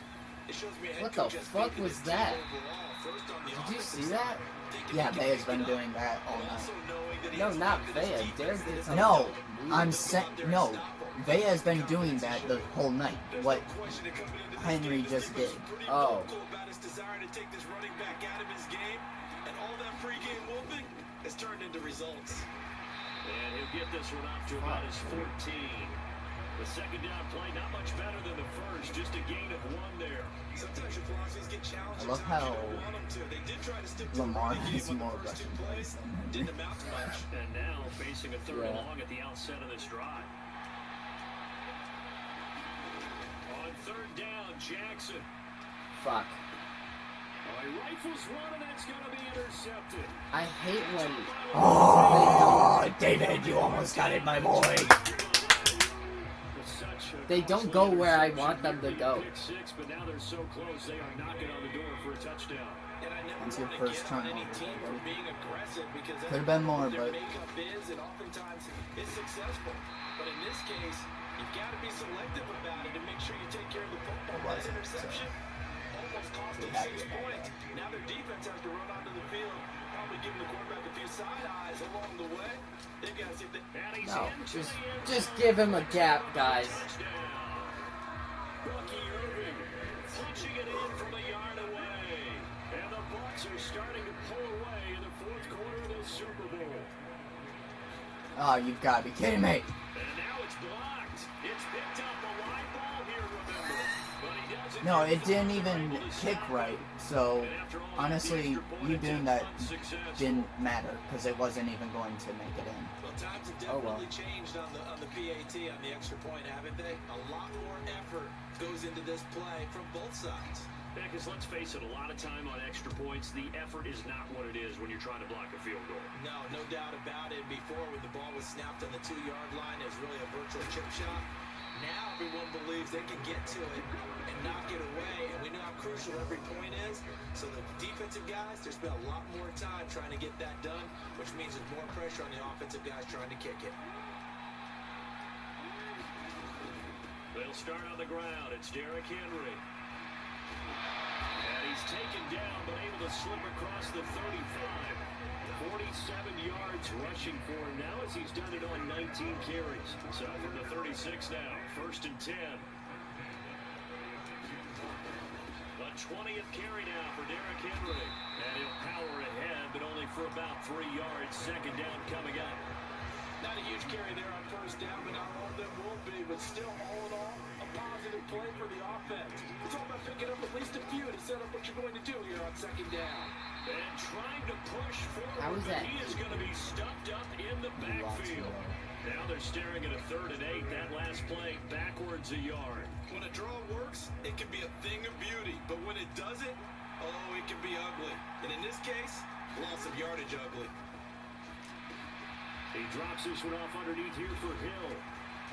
it shows me a head What the coach has fuck faith in was his team that? overall. First on the Did you offensive see side, that? thinking Yeah, he can Vea's pick been it up, doing that all but night. also knowing that he No, has not faith in his Vea. defense Derek that did it's something. No, not gonna I'm go saying out there and no. stop him. Vea has been doing that the whole night. There's What no question that coming into this Henry game, this just defense did. was pretty Oh. vocal about his desire to take this running back out of his game, and all that pregame whooping has turned into results. And he'll get this one up to about his 14. The second down play, not much better than the first, just a gain of 1 there. Sometimes your philosophies get challenged. I love at times you how don't want them to. They did try to stick to Lamar the running has game on more the first 2 rushing plays. plays than Henry. Didn't amount to much. And now facing a 3rd and Yeah. long at the outset of this drive. On 3rd down, Jackson. Fuck. He rifles one, and that's going to be intercepted. I hate when Oh, David, you almost got it, my boy. They don't go where I want them to go. Pick 6, but now they're so close, they are knocking on the door for a touchdown. And I never That's your want to first get on any turnover, team for buddy. being aggressive because that's Could've been more, what their but- makeup is, and oftentimes it's successful. But in this case, you've got to be selective about it and make sure you take care of the football. It That wasn't, interception almost cost them had 6 to. points. Now their defense has to run onto the field, probably giving the quarterback a few side eyes along the way. They've got to see if they... And he's No, into the end just zone. give him a gap, guys. Touchdown. Bucky Irving punching it in from a yard away. And the Bucs are starting to pull away in the 4th quarter of the Super Bowl. Oh, you've got to be kidding me. And now it's blocked. It's picked up a live ball here, remember. But he doesn't No, get it the didn't ball even able to kick stop right. it. So, And after all, honestly, the extra point you doing attempt that unsuccessful. didn't matter because it wasn't even going to make it in. Well, times have Oh, well. definitely changed on the PAT, on the extra point, haven't they? A lot more effort goes into this play from both sides. Yeah, because let's face it, a lot of time on extra points, the effort is not what it is when you're trying to block a field goal. No doubt about it. Before, when the ball was snapped on the 2-yard line, it was really a virtual chip shot. Now everyone believes they can get to it and knock it away, and we know how crucial every point is. So the defensive guys, they spend a lot more time trying to get that done, which means there's more pressure on the offensive guys trying to kick it. They'll start on the ground. It's Derrick Henry. And he's taken down, but able to slip across the 35. 47 yards rushing for him now as he's done it on 19 carries. So from the 36 now, 1st and 10. The 20th carry now for Derrick Henry. And he'll power ahead, but only for about 3 yards. 2nd down coming up. Not a huge carry there on 1st down, but not all of them will be. But still, all in all, a positive play for the offense. It's all about picking up at least a few to set up what you're going to do here on 2nd down. And trying to push forward, How is that? he is going to be stuffed up in the backfield. Now they're staring at a 3rd and 8. That last play, backwards a yard. When a draw works, it can be a thing of beauty. But when it doesn't, oh, it can be ugly. And in this case, loss of yardage ugly. He drops this one off underneath here for Hill.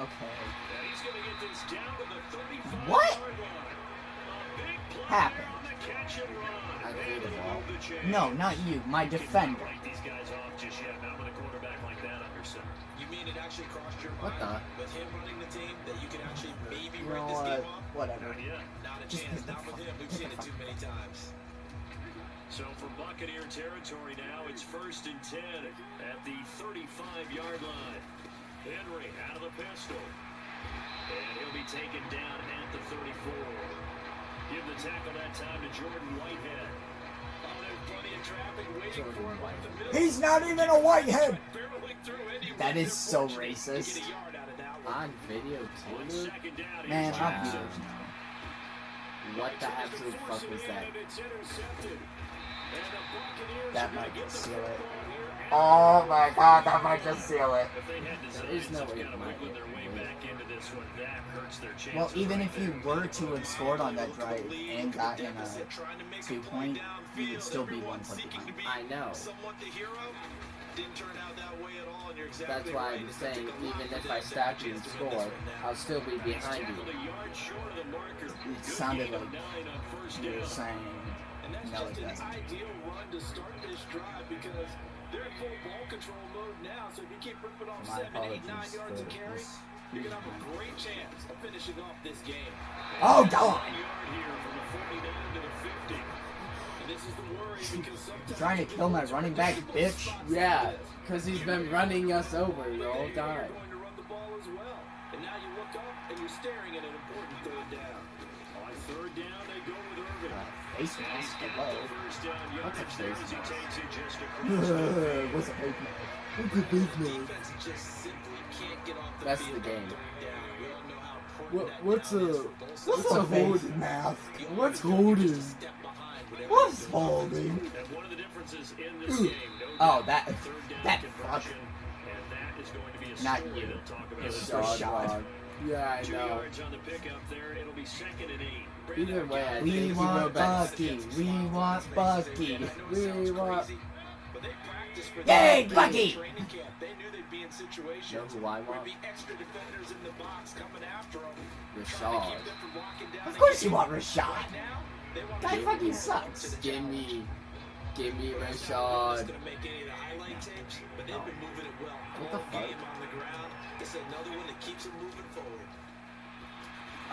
Okay. And he's going to get this down to the 35-yard What? line. A big play Happened? there on the catch and run. I threw the ball. No, not you. My defender. Can't write these guys off just yet. Not with a quarterback like that under center. You mean it actually crossed your What mind the? with him running the team that you can actually maybe You write know this what? game off? Whatever. Not yet. Not a Just chance. hit the Not with fuck- him. We've hit seen the it too many times. So from Buccaneer territory now, it's 1st and 10 at the 35-yard line. Henry out of the pistol. And he'll be taken down at the 34. Give the tackle that time to Jordan Whitehead. Oh, there's plenty of traffic waiting Jordan for him right the middle. He's not even a whitehead. Barreling through anyone. That is They're so fortunate to racist. get a yard out of that one. On video On too? 2nd down, Man, here's I'm Jackson. huge. What the absolute fuck was that? And it's intercepted. And the Buccaneers That are gonna might get just the seal it. football here at Oh my god, that might just seal it. If they had designs There's no of way kind of it might. wiggling their way back into this one, that hurts their chances. Well, even right if you there. were to have scored on that drive and gotten a 2-point, you would still be 1 point behind. I know. Somewhat the hero. Didn't turn out that way at all, and you're That's exactly why right. I'm It's gonna saying take a lot even for if them I to stop have a you and chance to win this score, one now. I'll still be behind Tackled you. a yard short of the marker. It Good sounded gain of like 9 on 1st you were down. saying, And that's no, just it an doesn't. ideal run to start this drive because they're in full ball control mode now. So if you keep ripping off My 7, 8, 9 apologies yards for a carry, this. you're going to have a great chance of finishing off this game. Oh, And God! 1 yard here from the 49 to the 50. And this is the worry because sometimes Trying to kill my running back, bitch. Yeah, because he's been running us over the whole You're time. going to run the ball as well. And now you look up and you're staring at an important 3rd down. On 3rd down, they go with Irvin. Face And he's mask, got hello. the 1st down What's a yardage there face as he mask? takes it just across. What's a face mask? What's a face mask? Defense just simply can't get off the That's field the game. on 3rd down. We all know how important that What's down is a- for both What's sides. a face mask? What's The offense holding? just step behind whatever What's they're doing. holding? And one of the differences in this game, no Oh, doubt, that- 3rd down that conversion, and that is going to be a Not story you. they'll talk about. It was Dog Rashad. dog. Yeah, I 2 know. yards on the pickup there. It'll be 2nd and 8. Either way, I think We you go want back. Bucky. We want Bucky. We want. But they practiced for Yay, that Bucky! training camp. They knew they'd be in situations Know who I where want? there'd be extra defenders in the box coming after them. Rashad. Of course you want Rashad. Right now, they want Guy to fucking get sucks. to the Give challenge. me Not Rashad. gonna make any of the highlight tapes, but they've been moving it well What the all fuck? game on the ground. This is another one that keeps them moving forward.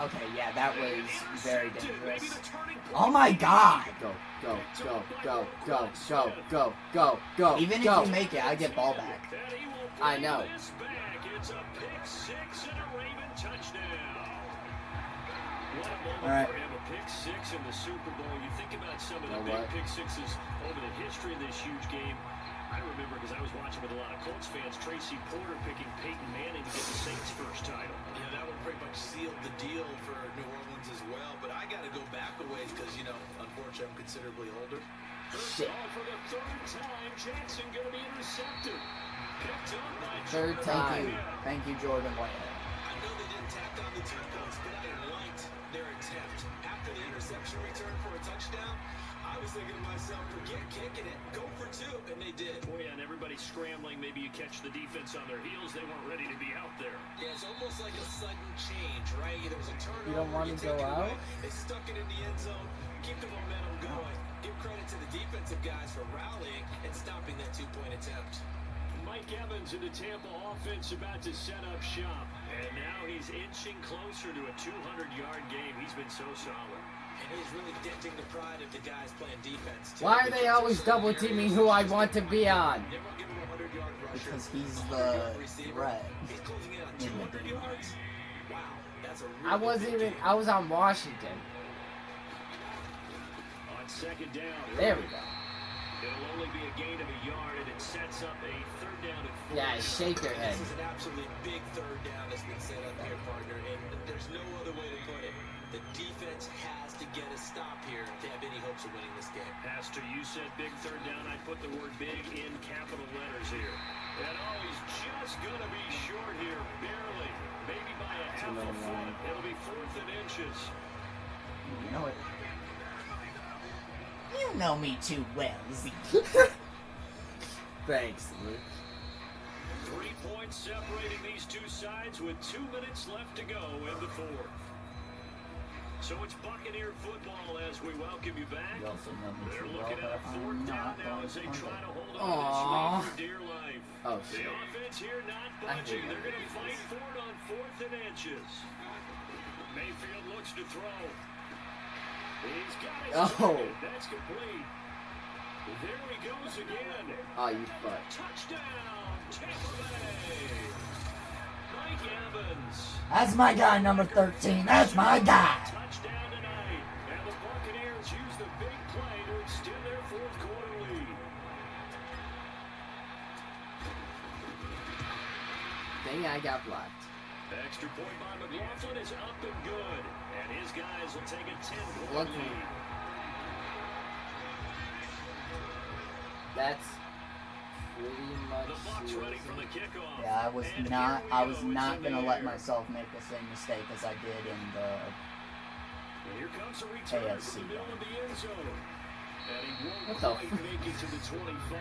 Okay, yeah, that was very Intercepted. Maybe dangerous. the turning point. Oh my god! Go, go, go, go, go, go, go, go, go. Even go. if you make it, I get ball back. And he will I bring know. this back. It's a pick 6 and a Raven touchdown. What a moment All right. for him. A pick 6 in the Super Bowl. You think about some of the You know big what? pick 6s over the history of this huge game. I remember because I was watching with a lot of Colts fans, Tracy Porter picking Peyton Manning to get the Saints' first title. Yeah, that one pretty much sealed the deal for New Orleans as well. But I got to go back a ways because, unfortunately, I'm considerably older. Shit. Ball for the 3rd time. Jackson going to be intercepted. Picked up by Third Jordan time. Whitehead. Thank you, Jordan Whitehead. I know they didn't tack on the 2 points, but I liked their attempt. After the interception return for a touchdown, I was thinking to myself, forget kicking it, go for two, and they did. Oh yeah, and everybody's scrambling. Maybe you catch the defense on their heels. They weren't ready to be out there. Yeah, it's almost like a sudden change, right? There was a turnover. You don't want to go out? They stuck it in the end zone. Keep the momentum going. Give credit to the defensive guys for rallying and stopping that two-point attempt. Mike Evans in the Tampa offense about to set up shop. And now he's inching closer to a 200-yard game. He's been so solid. And he's really denting the pride of the guys playing defense, too. Why are they always double teaming who I want to be on? They won't give him a 100-yard rusher. Because he's the threat. He's closing in on in the 200 yards. Wow, that's a I wasn't even. I was on Washington. On second down. There we go. It'll only be a gain of a yard, and it sets up a third down and 4. Yeah, shake your head. This is an absolutely big third down that's been set up here, partner, and there's no other way to put it. The defense has to get a stop here if they have any hopes of winning this game. Pastor, you said big third down. I put the word big in capital letters here. And he's just going to be short here, barely. Maybe by a half a foot. It'll be 4th and inches. You know it. You know me too well, Zeke. Thanks, Luke. 3 points separating these two sides with 2 minutes left to go in the fourth. So it's Buccaneer football as we welcome you back. You also know me They're too well, looking at a but fourth I'm down not now going as to they punt try it. to hold on Aww. this lead for dear life. Oh, The shit. offense here not budging. They're going to fight for it on 4th and inches. Mayfield looks to throw. He's got it. Oh. That's complete. There he goes again. Oh, you fuck. Touchdown, Tampa Bay. Mike Evans. That's my guy, number 13. That's my guy. Touchdown tonight. And the Buccaneers use the big play to extend their fourth quarter lead. Dang, I got blocked. Extra point by McLaughlin is up and good. And his guys will take a 10-point Lucky. lead. That's pretty much. The Bucs ready for the kickoff. Yeah, I was And not. here we I go. was It's not in the gonna let air. myself make the same mistake as I did in the. And here comes a return AFC from the middle of the end zone. And he won't What the quite make it to the 25.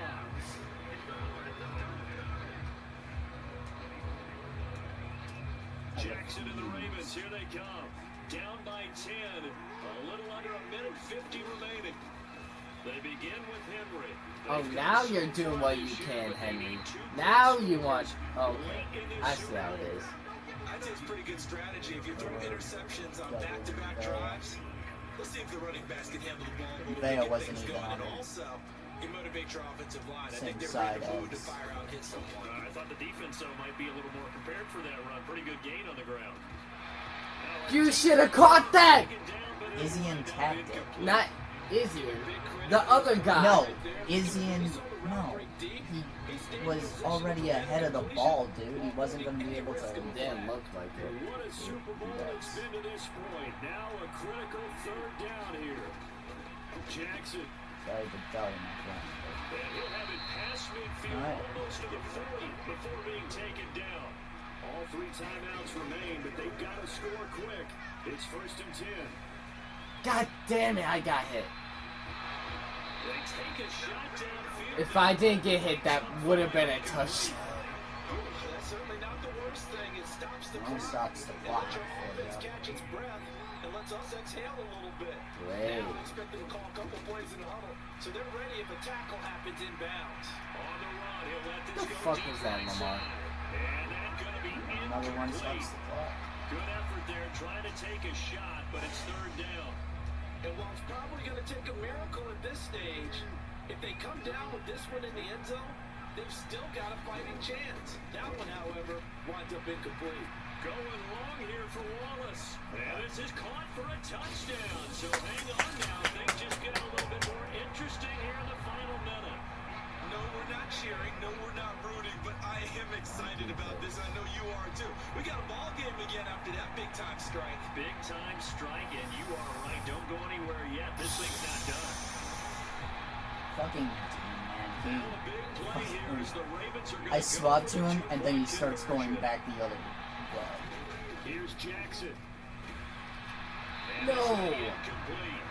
Jackson and the Ravens, here they come. Down by 10. A little under a minute 50 remaining. They begin with Henry. Oh, now you're doing what you can, Henry. Now you want. Okay, I see how it is. I'd say it's pretty good strategy if you throw interceptions on back-to-back drives. Let's see if the running backs can handle the ball a little Vea bit, get wasn't things even going, on and it. also you motivate your offensive line. I Same think they're side ready to move to as- fire out and hit someone. I thought the defense, though, might be a little more prepared for that run. Pretty good gain on the ground. You should have caught that. Izzy and tactic. Not Izzy. The other guy. No, Izzy and no. He was already ahead of the ball, dude. He wasn't gonna be able to. It didn't look like it. What a Super Bowl it's been to this point. Now a critical third down here. Jackson. Sorry to tell you, my friend. And he'll have it past midfield, All right. almost to the 40 before being taken down. All 3 timeouts remain, but they've got to score quick. It's 1st and 10. God damn it, I got hit. They take a shot downfield. If I didn't get hit, that would have been a touchdown. That's certainly not the worst thing. It stops the Only stops the clock Let your for offense you. catch its breath and lets us exhale a little bit. Great. Now we expect them to call a couple plays in the huddle, so they're ready if a tackle happens inbounds. On the run, he'll let this The go fuck deep was that, right Lamar? side. And that's going to be Another one incomplete. stops the clock. Good effort there, trying to take a shot, but it's 3rd down. And while it's probably going to take a miracle at this stage, if they come down with this one in the end zone, they've still got a fighting chance. That one, however, winds up incomplete. Going long here for Wallace. And this is caught for a touchdown. So hang on now. Things just get a little bit more interesting here in the final minute. No, we're not cheering. No, we're not rooting. But I am excited about this. I know you are too. We got a ball game again after that big-time strike. Big time strike, and you are right. Don't go anywhere yet. This thing's not done. Fucking man. Now the big play here is the Ravens are going I swap to him, and then he starts going back the other way. Here's Jackson. And No. it's incomplete.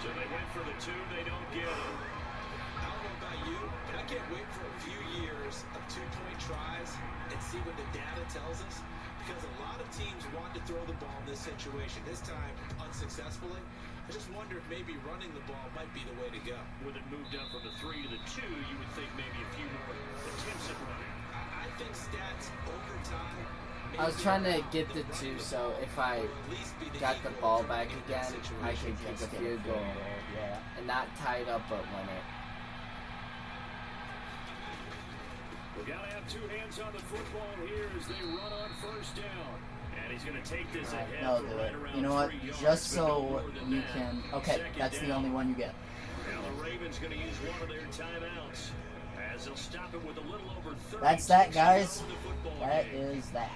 So they went for the 2, they don't get it. I don't know about you, but I can't wait for a few years of 2-point tries and see what the data tells us. Because a lot of teams want to throw the ball in this situation. This time, unsuccessfully. I just wonder if maybe running the ball might be the way to go. With it moved up from the 3 to the 2, you would think maybe a few more attempts at running. I think stats over time. I was trying to get the 2, so if I got the ball back again, I could kick a field goal. Yeah. And not tie it up, but win it. We gotta have 2 hands on the football here as they run on first down. And he's gonna take this ahead. No, for do right it. around You know what? 3 yards, Just but no so more than you that. can. Okay, Second that's the down. only one you get. Now the Ravens gonna use one of their timeouts as they'll stop it with a little over 30. That's that, guys. The football That game. is that.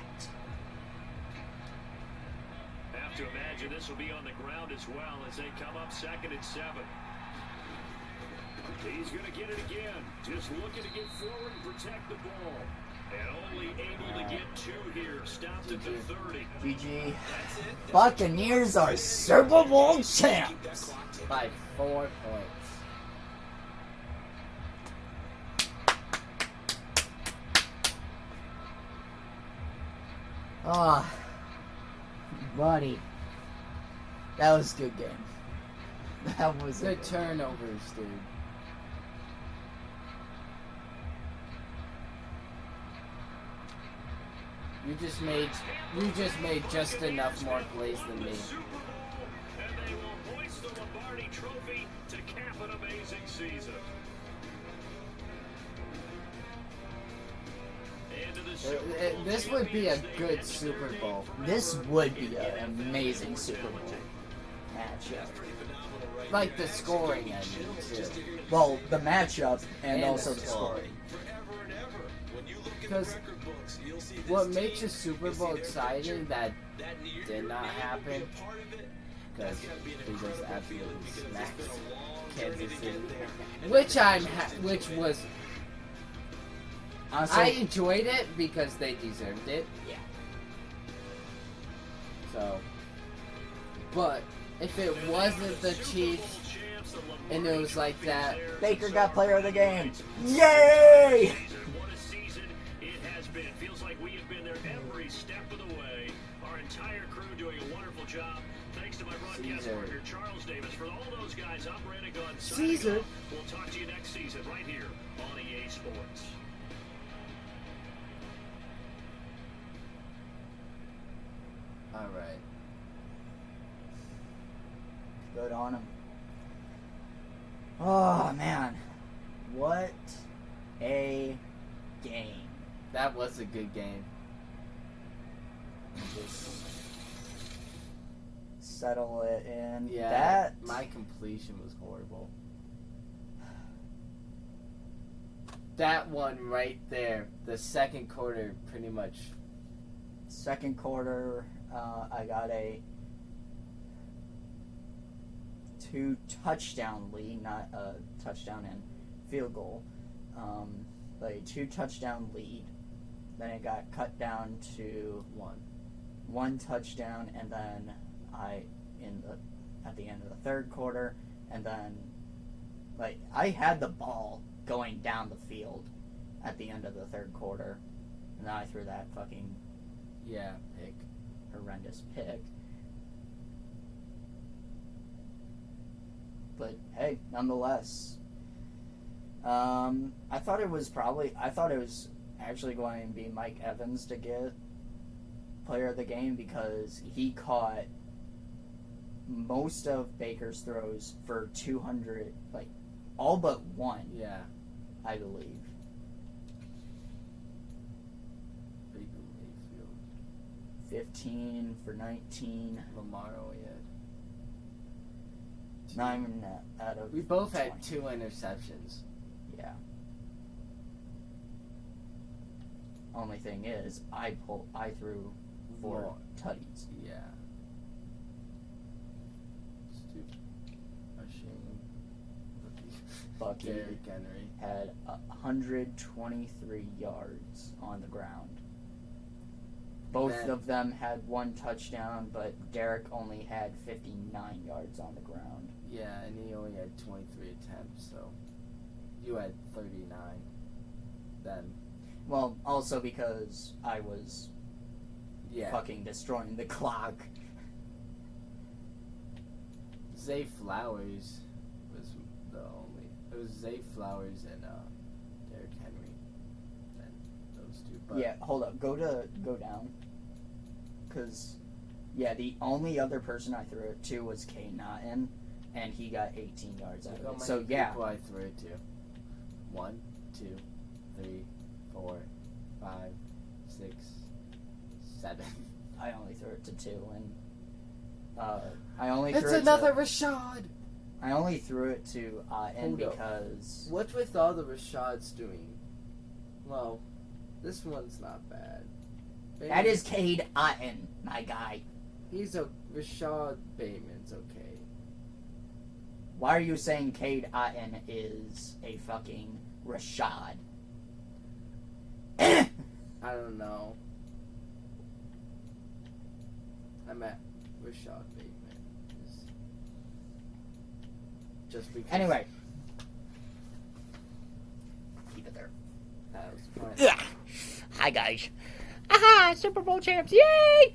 Have to imagine this will be on the ground as well as they come up 2nd and 7. He's going to get it again. Just looking to get forward and protect the ball. And only able to get 2 here. Stopped at the 30. GG. Buccaneers are Super Bowl champs. By 4 points. Ah, buddy. That was a good game. That was a Good turnovers, dude. You just made just enough more plays than me. And they will hoist the Lombardi Trophy to cap an amazing season. This would be a good Super Bowl. This would be an amazing Super Bowl matchup. Like the scoring, I mean, too. Well, the matchup and And also the the scoring. scoring. Because what makes a Super Bowl exciting that did not happen, because they just absolutely smacked Kansas City, which was. Honestly, I enjoyed it because they deserved it. Yeah. So, but if it wasn't the Chiefs and it was like that, Baker got player of the game. Yay! What a season it has been. Feels like we have been there every step of the way. Our entire crew doing a wonderful job. Thanks to my broadcast Caesar. partner, Charles Davis. For all those guys, I'm Brandon Gunn. Caesar. We'll talk to you next season right here on EA Sports. alright. Good on him. Oh, man. What a game. That was a good game. Just settle it in. Yeah, That my completion was horrible. That one right there, the second quarter, pretty much. second quarter, I got a 2 touchdown lead, not a touchdown and field goal, but a 2 touchdown lead. Then it got cut down to one touchdown, and then at the end of the third quarter, and then I had the ball going down the field at the end of the third quarter, and then I threw that fucking pick. horrendous pick. But hey, nonetheless, I thought it was actually going to be Mike Evans to get player of the game because he caught most of Baker's throws for 200, all but one. Yeah. I believe. Baker Mayfield. 15 for 19. Lamar only had. 9 out of We both had 20. 2 interceptions. Yeah. Only thing is, I threw 4 More. tutties. Yeah. Stupid. A shame. Bucky Derrick Henry. had 123 yards on the ground. Both Then- of them had 1 touchdown, but Derek only had 59 yards on the ground. Yeah, and he only had 23 attempts, so you had 39 then. Well, also because I was fucking destroying the clock. Zay Flowers was the only. It was Zay Flowers and Derrick Henry. And those two. But Yeah, hold up. Go down. Because, the only other person I threw it to was K. Naughton, and he got 18 yards out of it. So, yeah. People I threw it to. 1, 2, 3, 4, 5, 6, 7. I only threw it to 2, and I only It's threw it another to, Rashad! I only threw it to N Hold up. because... What's with all the Rashads doing? Well, this one's not bad. That is Cade Otton, my guy. He's a Rashad Bateman's okay. Why are you saying Cade Otton is a fucking Rashad? I don't know. I'm at Rashad Bateman. Just because. Anyway. Keep it there. That was fun. Yeah. Hi, guys. Aha! Super Bowl champs! Yay!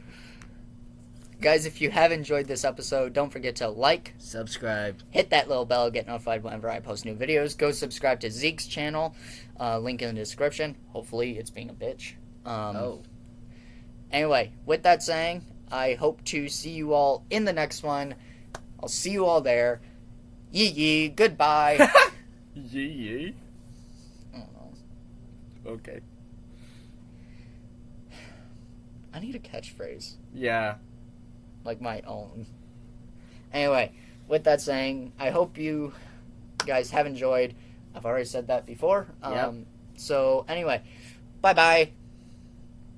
Guys, if you have enjoyed this episode, don't forget to like, Subscribe. hit that little bell, get notified whenever I post new videos. Go subscribe to Zeke's channel. Link in the description. Hopefully, it's being a bitch. Anyway, with that saying, I hope to see you all in the next one. I'll see you all there. Yee yee. Goodbye. Yee yee. I don't know. Okay. I need a catchphrase. Yeah. Like my own. Anyway, with that saying, I hope you guys have enjoyed. I've already said that before. Yep. So, anyway, bye-bye.